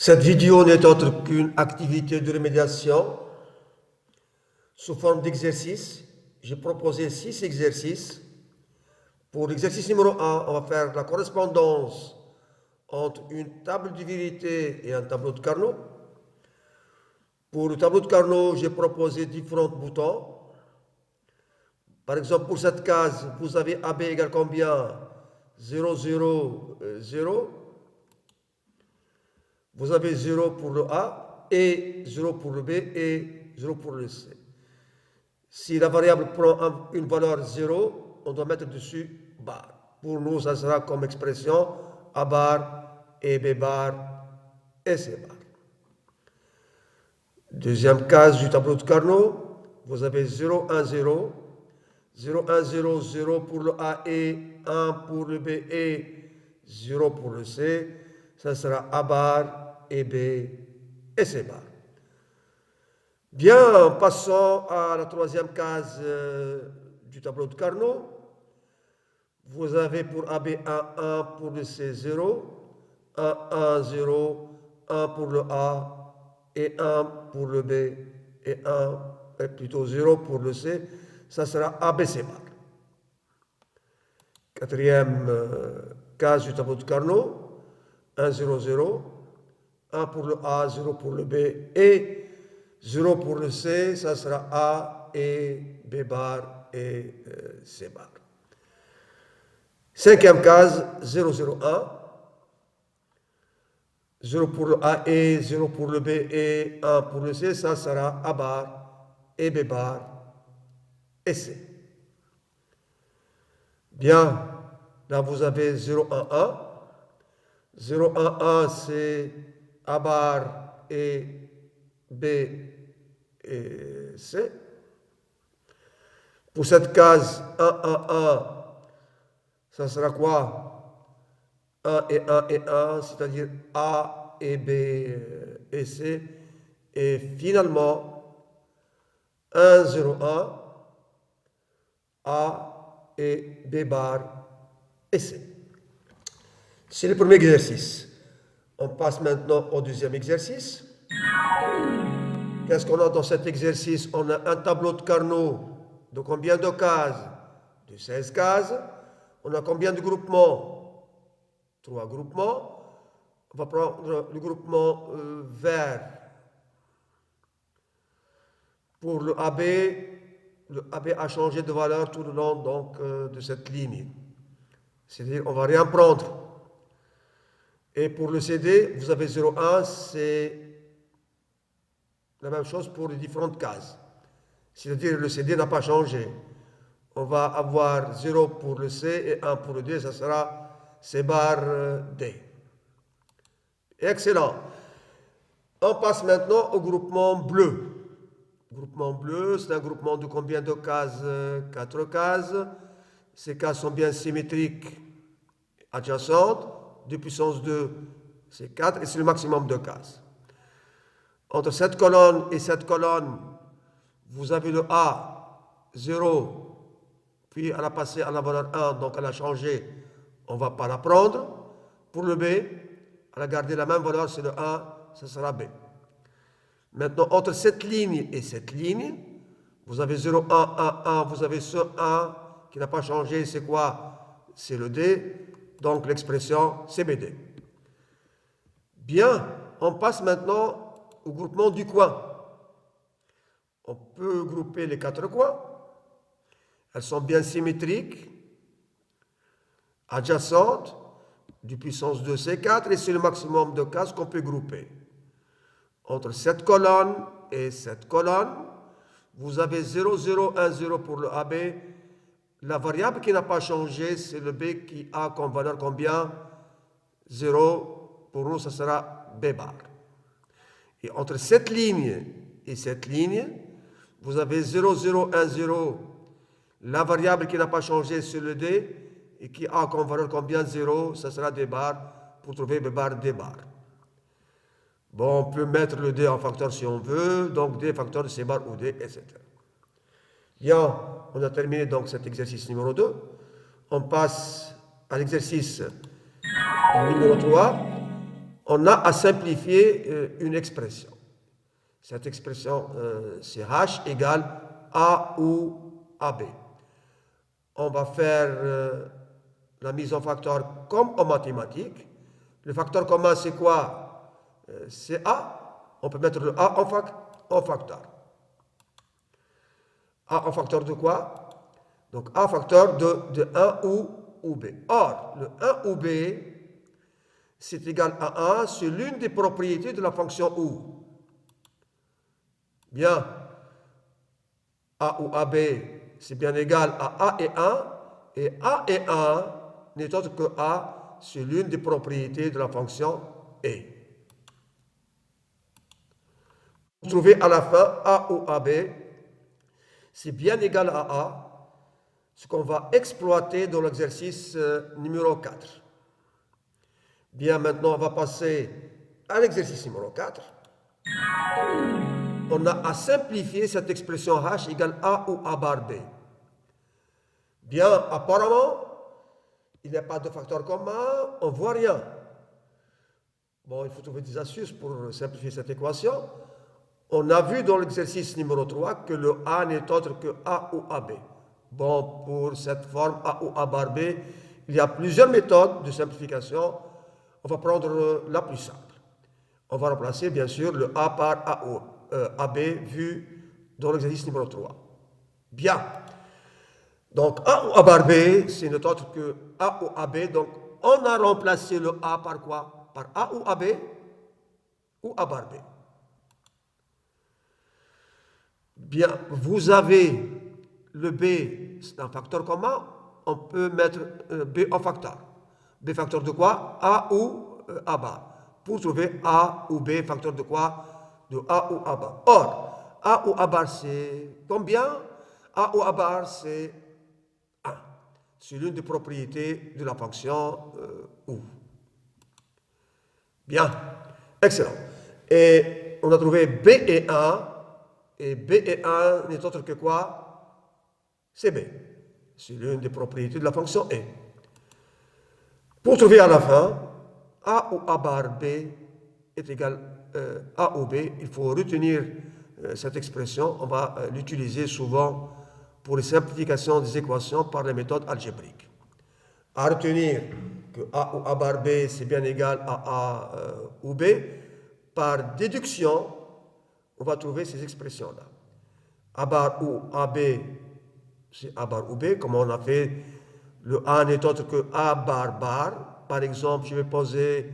Cette vidéo n'est autre qu'une activité de remédiation sous forme d'exercice. J'ai proposé 6 exercices. Pour l'exercice numéro 1, on va faire la correspondance entre une table de vérité et un tableau de Carnot. Pour le tableau de Carnot, j'ai proposé différents boutons. Par exemple, pour cette case, vous avez AB égale combien? 0, 0, 0. Vous avez 0 pour le A, et 0 pour le B, et 0 pour le C. Si la variable prend une valeur 0, on doit mettre dessus bar. Pour nous, ça sera comme expression A bar, et B bar, et C bar. Deuxième case du tableau de Carnot, vous avez 0, 1, 0. 0, 1, 0, 0 pour le A et 1 pour le B et 0 pour le C. Ça sera A bar et B et C bar. Bien, passons à la troisième case du tableau de Carnot. Vous avez pour AB 1, 1 pour le C 0, 1, 1, 0, 1 pour le A et 1 pour le B et 1, et plutôt 0 pour le C. Ça sera ABC bar. Quatrième case du tableau de Carnot, 1, 0, 0, 1 pour le A, 0 pour le B et 0 pour le C, ça sera A et B bar et C bar. Cinquième case, 0, 0, 1, 0 pour le A et 0 pour le B et 1 pour le C, ça sera A bar et B bar et C. Bien, là vous avez 0, 1, 1. 0, 1, 1, c'est A bar et B et C. Pour cette case 1, 1, 1, ça sera quoi? 1 et 1 et 1, c'est-à-dire A et B et C. Et finalement, 1, 0, 1, A et B bar et C. C'est le premier exercice. On passe maintenant au deuxième exercice. Qu'est-ce qu'on a dans cet exercice? On a un tableau de Carnot de combien de cases? De 16 cases. On a combien de groupements? 3 groupements. On va prendre le groupement vert. Pour le AB a changé de valeur tout le long donc, de cette ligne. C'est-à-dire on ne va rien prendre. Et pour le CD, vous avez 0,1, c'est la même chose pour les différentes cases. C'est-à-dire le CD n'a pas changé. On va avoir 0 pour le C et 1 pour le D, ça sera C bar D. Excellent. On passe maintenant au groupement bleu. Groupement bleu, c'est un groupement de combien de cases? 4 cases. Ces cases sont bien symétriques, adjacentes. 2 puissance 2, c'est 4 et c'est le maximum de cases. Entre cette colonne et cette colonne, vous avez le A, 0, puis elle a passé à la valeur 1, donc elle a changé, on ne va pas la prendre. Pour le B, elle a gardé la même valeur, c'est le 1, ce sera B. Maintenant, entre cette ligne et cette ligne, vous avez 0, 1, 1, 1, vous avez ce 1 qui n'a pas changé, c'est quoi? C'est le D. Donc l'expression CBD. Bien, on passe maintenant au groupement du coin. On peut grouper les 4 coins. Elles sont bien symétriques, adjacentes, du puissance 2, c'est 4, et c'est le maximum de cases qu'on peut grouper. Entre cette colonne et cette colonne, vous avez 0, 0, 1, 0 pour le AB. La variable qui n'a pas changé, c'est le B qui a comme valeur combien? 0. Pour nous, ça sera B bar. Et entre cette ligne et cette ligne, vous avez 0, 0, 1, 0. La variable qui n'a pas changé, c'est le D. Et qui a comme valeur combien? 0. Ça sera D bar. Pour trouver B bar, D bar. Bon, on peut mettre le D en facteur si on veut. Donc D facteur de C bar ou D, etc. Bien, on a terminé donc cet exercice numéro 2. On passe à l'exercice numéro 3. on a à simplifier une expression. Cette expression, c'est H égale A ou AB. On va faire la mise en facteur comme en mathématiques. Le facteur commun, c'est quoi? C'est A. On peut mettre le A en facteur. A en facteur de quoi? Donc A facteur de 1 ou B. Or, le 1 ou B, c'est égal à 1 sur l'une des propriétés de la fonction OU. Bien, A ou AB, c'est bien égal à A et 1, et A et 1 n'est autre que A sur l'une des propriétés de la fonction E. Pour trouver à la fin A ou AB, c'est bien égal à A, ce qu'on va exploiter dans l'exercice numéro 4. Bien, maintenant, on va passer à l'exercice numéro 4. On a à simplifier cette expression H égale A ou A bar B. Bien, apparemment, il n'y a pas de facteur commun, on ne voit rien. Bon, il faut trouver des astuces pour simplifier cette équation. On a vu dans l'exercice numéro 3 que le A n'est autre que A ou AB. Bon, pour cette forme A ou A bar B, il y a plusieurs méthodes de simplification. On va prendre la plus simple. On va remplacer bien sûr le A par A ou AB vu dans l'exercice numéro 3. Bien. Donc A ou A bar B, c'est notre autre que A ou AB. Donc on a remplacé le A par quoi? Par A ou AB ou A bar B. Bien, vous avez le B, c'est un facteur commun. On peut mettre B en facteur. B facteur de quoi? A ou A bar. Pour trouver A ou B, facteur de quoi? De A ou A bar. Or, A ou A bar, c'est combien? A ou A bar, c'est 1. C'est l'une des propriétés de la fonction OU. Bien, excellent. Et on a trouvé B et 1. Et B et 1 n'est autre que quoi? C'est B. C'est l'une des propriétés de la fonction E. Pour trouver à la fin, A ou A bar B est égal à A ou B, il faut retenir cette expression. On va l'utiliser souvent pour les simplifications des équations par les méthodes algébriques. À retenir que A ou A bar B, c'est bien égal à A ou B. Par déduction, on va trouver ces expressions-là. A bar ou AB, c'est A bar ou B, comme on a fait. Le A n'est autre que A bar bar. Par exemple, je vais poser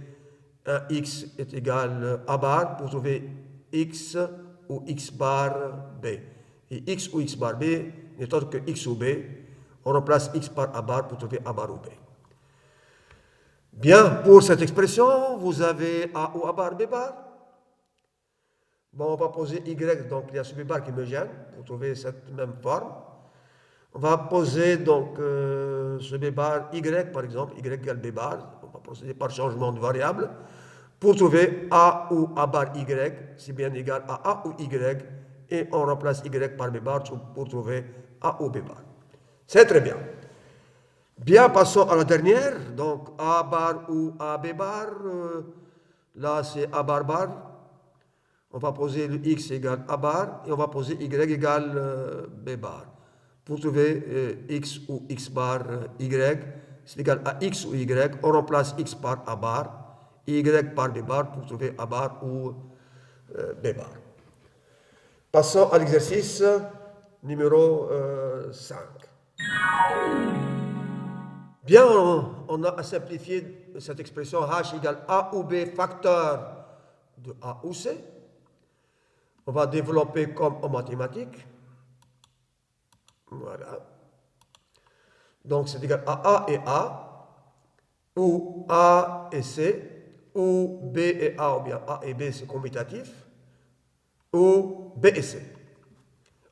un X est égal à A bar pour trouver X ou X bar B. Et X ou X bar B n'est autre que X ou B. On remplace X par A bar pour trouver A bar ou B. Bien, pour cette expression, vous avez A ou A bar, B bar. Bon, on va poser Y, donc il y a ce B bar qui me gêne pour trouver cette même forme. On va poser donc ce B bar Y, par exemple, Y égale B bar. On va procéder par changement de variable pour trouver A ou A bar Y, c'est bien égal à A ou Y, et on remplace Y par B bar pour trouver A ou B bar. C'est très bien. Bien, passons à la dernière. Donc, A bar ou A B bar. Là, c'est A bar bar. On va poser le X égale A bar et on va poser Y égale B bar. Pour trouver X ou X bar Y, c'est égal à X ou Y. On remplace X par A bar et Y par B bar pour trouver A bar ou B bar. Passons à l'exercice numéro 5. Bien, on a simplifié cette expression H égale A ou B facteur de A ou C. On va développer comme en mathématiques. Voilà. Donc c'est égal à A et A, ou A et C, ou B et A, ou bien A et B c'est commutatif, ou B et C.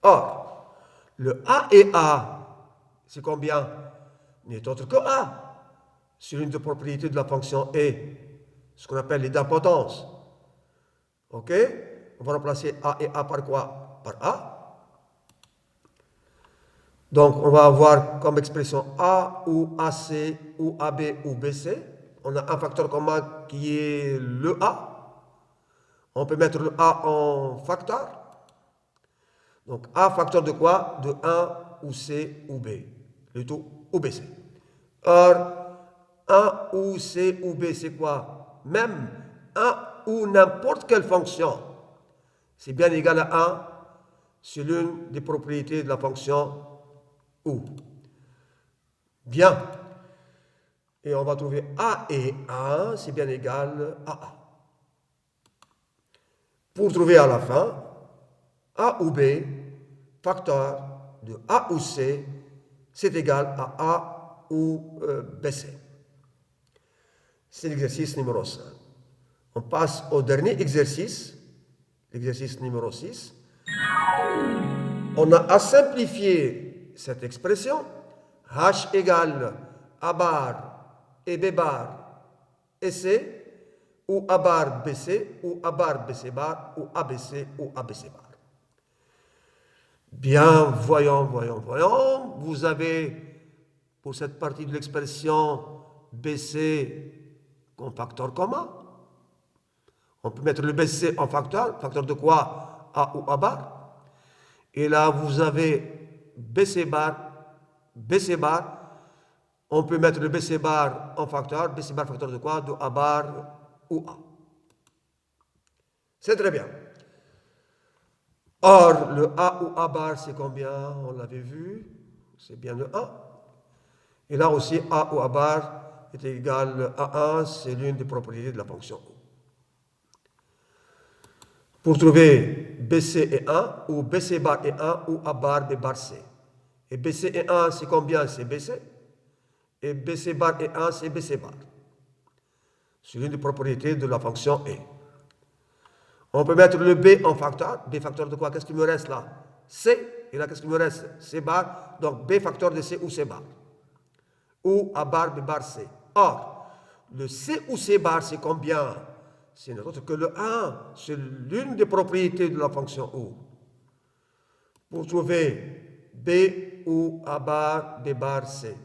Or, le A et A, c'est combien? N'est autre que A. C'est l'une des propriétés de la fonction E, ce qu'on appelle l'idempotence. Ok? On va remplacer A et A par quoi? Par A. Donc, on va avoir comme expression A ou AC ou AB ou BC. on a un facteur commun qui est le A. On peut mettre le A en facteur. Donc A facteur de quoi? De 1 ou C ou B. Plutôt ou BC. Or, 1 ou C ou B, c'est quoi? Même 1 ou n'importe quelle fonction, c'est bien égal à 1, c'est l'une des propriétés de la fonction ou. Bien. Et on va trouver A et 1, c'est bien égal à A. Pour trouver à la fin, A ou B, facteur de A ou C, c'est égal à A ou BC. C'est l'exercice numéro 5. On passe au dernier exercice, l'exercice numéro 6. On a à simplifier cette expression. H égale A bar et B bar et C, ou A bar BC, ou A bar BC bar, ou ABC ou ABC bar. Bien, voyons. Vous avez, pour cette partie de l'expression, BC comme facteur commun. On peut mettre le BC en facteur. Facteur de quoi? A ou A bar. Et là, vous avez BC bar. On peut mettre le BC bar en facteur. BC bar facteur de quoi? De A bar ou A. C'est très bien. Or, le A ou A bar, c'est combien? On l'avait vu. C'est bien le 1. Et là aussi, A ou A bar est égal à 1. C'est l'une des propriétés de la fonction O. Pour trouver BC est 1, ou BC bar est 1, ou A bar, B bar, C. Et BC est 1, c'est combien? C'est BC. Et BC bar est 1, c'est BC bar. C'est l'une des propriétés de la fonction E. On peut mettre le B en facteur. B facteur de quoi? Qu'est-ce qui me reste là? C. Et là, qu'est-ce qui me reste? C bar. Donc, B facteur de C ou C bar. Ou A bar, B bar, C. Or, le C ou C bar, c'est combien? C'est autre que le 1. C'est l'une des propriétés de la fonction O. Pour trouver B ou A bar, B bar, C.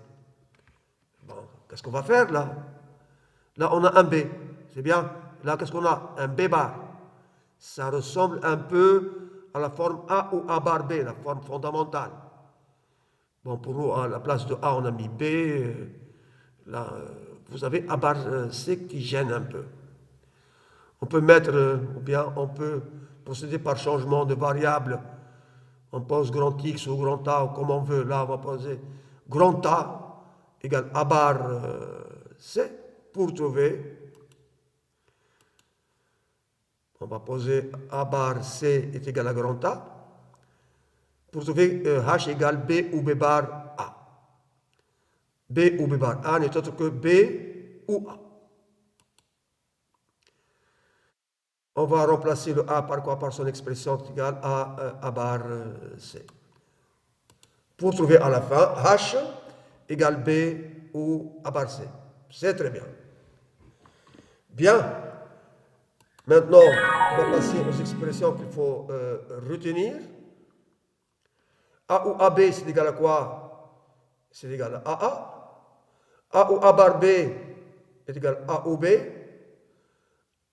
Bon, qu'est-ce qu'on va faire là? Là, on a un B. C'est bien. Là, qu'est-ce qu'on a? Un B bar. Ça ressemble un peu à la forme A ou A bar B, la forme fondamentale. Bon, pour nous, à la place de A, on a mis B. Là, vous avez A bar C qui gêne un peu. On peut mettre, ou bien on peut procéder par changement de variable. On pose grand X ou grand A, ou comme on veut. Là, on va poser grand A égale A bar C pour trouver. On va poser A bar C est égal à grand A pour trouver H égale B ou B bar A. B ou B bar A n'est autre que B ou A. On va remplacer le A par quoi? Par son expression égale à A bar C. Pour trouver à la fin H égale B ou A bar C. C'est très bien. Bien. Maintenant, on va passer aux expressions qu'il faut retenir. A ou AB, c'est égal à quoi? C'est égal à AA. A ou A bar B est égal à A ou B.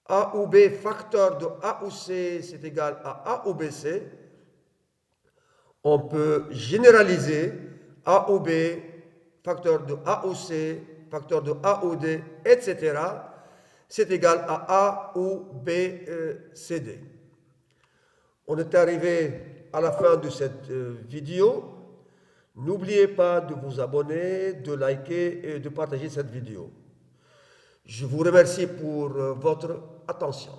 A ou B facteur de A ou C, c'est égal à A ou BC. On peut généraliser A ou B, facteur de A ou C, facteur de A ou D, etc. C'est égal à A ou B, C, D. On est arrivé à la fin de cette vidéo. N'oubliez pas de vous abonner, de liker et de partager cette vidéo. Je vous remercie pour votre attention.